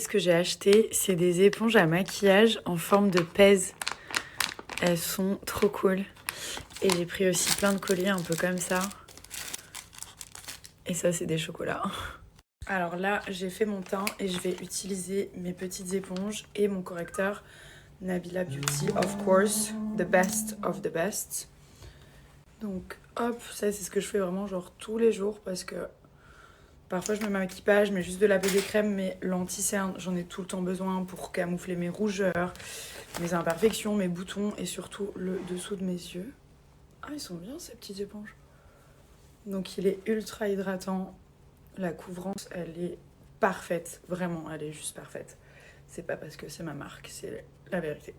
ce que j'ai acheté. C'est des éponges à maquillage en forme de pèse. Elles sont trop cool. Et j'ai pris aussi plein de colliers un peu comme ça. Et ça, c'est des chocolats. Alors là, j'ai fait mon teint et je vais utiliser mes petites éponges et mon correcteur Nabila Beauty, of course, the best of the best. Donc hop, ça c'est ce que je fais vraiment genre tous les jours parce que parfois je me maquille pas, je mets juste de la bébé crème, mais l'anti-cerne, j'en ai tout le temps besoin pour camoufler mes rougeurs, mes imperfections, mes boutons et surtout le dessous de mes yeux. Ah, ils sont bien ces petites éponges. Donc il est ultra hydratant. La couvrance, elle est parfaite. Vraiment, elle est juste parfaite. C'est pas parce que c'est ma marque, c'est la vérité.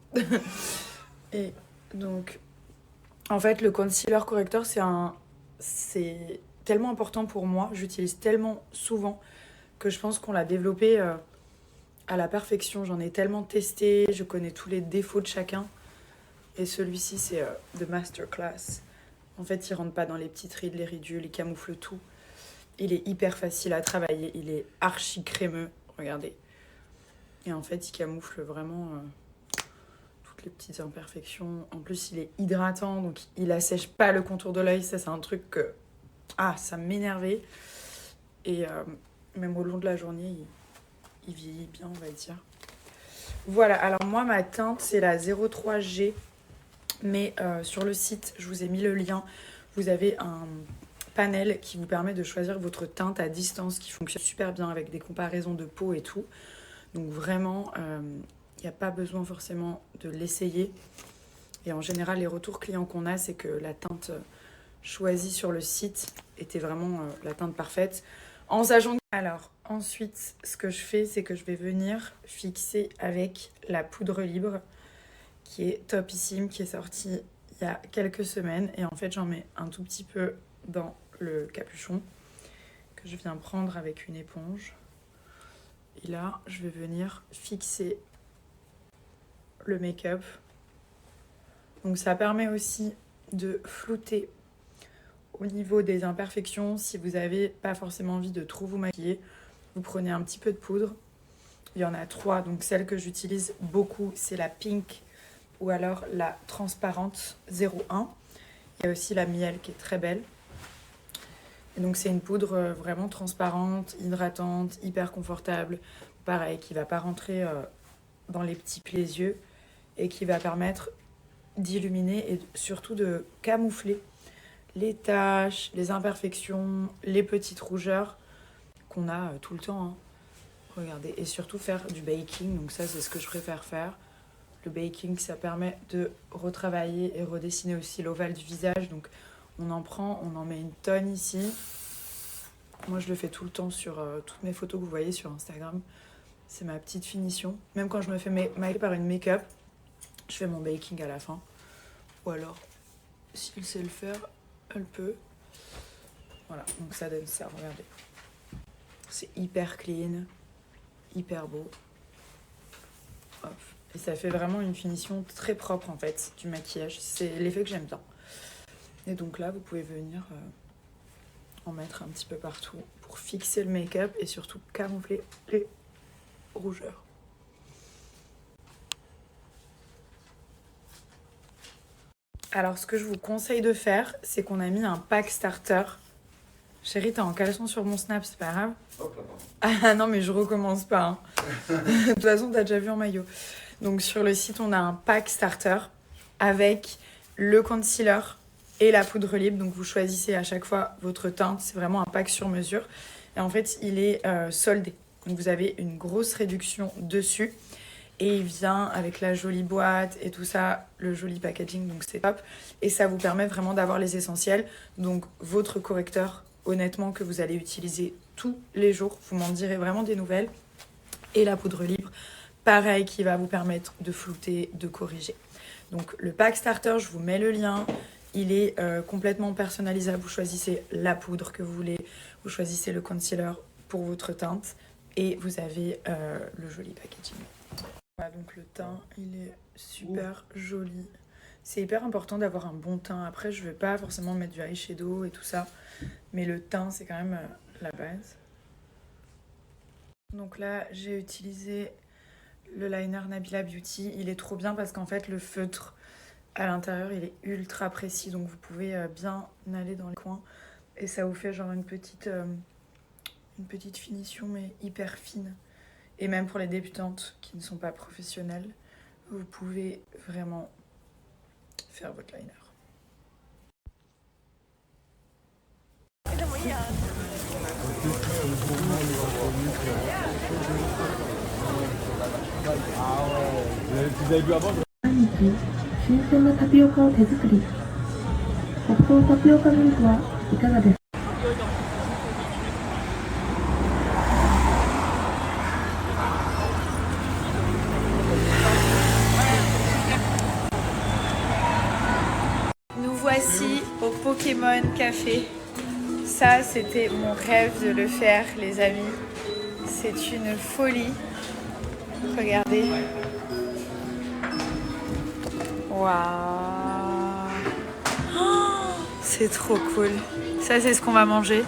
Et donc, en fait, le concealer correcteur, c'est tellement important pour moi. J'utilise tellement souvent que je pense qu'on l'a développé à la perfection. J'en ai tellement testé, je connais tous les défauts de chacun. Et celui-ci, c'est de masterclass. En fait, il rentre pas dans les petites rides, les ridules, il camoufle tout. Il est hyper facile à travailler, il est archi crémeux, regardez. Et en fait, il camoufle vraiment toutes les petites imperfections. En plus, il est hydratant, donc il assèche pas le contour de l'œil. Ça, c'est un truc que... Ah, ça m'énervait. Et même au long de la journée, il vieillit bien, on va dire. Voilà, alors moi, ma teinte, c'est la 03G. Mais sur le site, je vous ai mis le lien. Vous avez un panel qui vous permet de choisir votre teinte à distance qui fonctionne super bien avec des comparaisons de peau et tout. Donc vraiment, il n'y a pas besoin forcément de l'essayer. Et en général, les retours clients qu'on a, c'est que la teinte choisie sur le site était vraiment la teinte parfaite. En sachant que... Alors, ensuite, ce que je fais, c'est que je vais venir fixer avec la poudre libre qui est topissime, qui est sortie il y a quelques semaines. Et en fait, j'en mets un tout petit peu dans le capuchon que je viens prendre avec une éponge. Et là, je vais venir fixer le make-up. Donc ça permet aussi de flouter au niveau des imperfections. Si vous n'avez pas forcément envie de trop vous maquiller, vous prenez un petit peu de poudre. Il y en a 3, donc celle que j'utilise beaucoup, c'est la Pink ou alors la transparente 01. Il y a aussi la miel qui est très belle. Et donc c'est une poudre vraiment transparente, hydratante, hyper confortable. Pareil, qui ne va pas rentrer dans les petits plis des yeux et qui va permettre d'illuminer et surtout de camoufler les taches, les imperfections, les petites rougeurs qu'on a tout le temps. Hein. Regardez, et surtout faire du baking, donc ça c'est ce que je préfère faire. Le baking, ça permet de retravailler et redessiner aussi l'ovale du visage. Donc on en prend, on en met une tonne ici. Moi je le fais tout le temps sur toutes mes photos que vous voyez sur Instagram. C'est ma petite finition. Même quand je me fais maquiller par une make-up, je fais mon baking à la fin. Ou alors, si elle sait le faire, elle peut. Voilà, donc ça donne ça, regardez. C'est hyper clean, hyper beau. Hop. Et ça fait vraiment une finition très propre en fait du maquillage. C'est l'effet que j'aime bien. Et donc là, vous pouvez venir en mettre un petit peu partout pour fixer le make-up et surtout camoufler les rougeurs. Alors, ce que je vous conseille de faire, c'est qu'on a mis un pack starter. Chérie, t'es en caleçon sur mon snap, c'est pas grave. Hop là, pardon. Ah non, mais je recommence pas. Hein. De toute façon, t'as déjà vu en maillot. Donc, sur le site, on a un pack starter avec le concealer et la poudre libre. Donc, vous choisissez à chaque fois votre teinte. C'est vraiment un pack sur mesure. Et en fait, il est soldé. Donc, vous avez une grosse réduction dessus. Et il vient avec la jolie boîte et tout ça, le joli packaging, donc c'est top. Et ça vous permet vraiment d'avoir les essentiels. Donc votre correcteur, honnêtement, que vous allez utiliser tous les jours. Vous m'en direz vraiment des nouvelles. Et la poudre libre, pareil, qui va vous permettre de flouter, de corriger. Donc le pack starter, je vous mets le lien. Il est complètement personnalisable. Vous choisissez la poudre que vous voulez. Vous choisissez le concealer pour votre teinte. Et vous avez le joli packaging. Voilà, donc le teint, il est super joli. C'est hyper important d'avoir un bon teint. Après, je vais pas forcément mettre du eyeshadow et tout ça. Mais le teint, c'est quand même la base. Donc là, j'ai utilisé le liner Nabila Beauty. Il est trop bien parce qu'en fait, le feutre à l'intérieur, il est ultra précis. Donc vous pouvez bien aller dans les coins. Et ça vous fait genre une petite finition, mais hyper fine. Et même pour les débutantes qui ne sont pas professionnelles, vous pouvez vraiment faire votre liner. Vous avez vu avant 新鮮なタピオカを手作り。黒糖タピオカミルクはいかがですか？ Nous voici au Pokémon Café. Ça, c'était mon rêve de le faire, les amis. C'est une folie. Regardez. Waouh! Oh, c'est trop cool. Ça, c'est ce qu'on va manger.